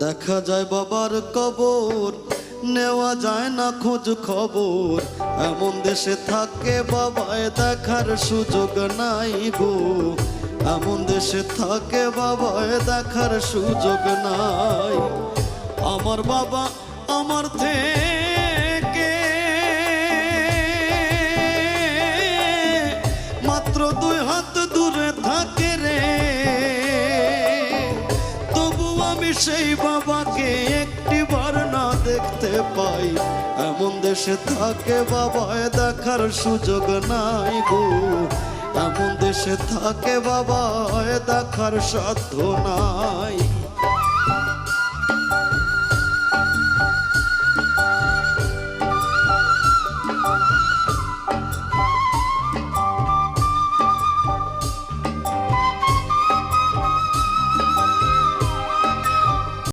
দেখা যায় বাবার কবর, নেওয়া যায় না খোঁজ খবর। এমন দেশে থাকে বাবায় দেখার সুযোগ নাই গো, এমন দেশে থাকে বাবায় দেখার সুযোগ নাই। আমার বাবা আমার থেকে মাত্র 2 হাত দূরে থাকে রে, তবু আমি সেই বাবাকে একটিবার না দেখতে পাই। এমন দেশে থাকে বাবায় দেখার সুযোগ নাই গো, এমন দেশে থাকে বাবায় দেখার সাধ্য নাই।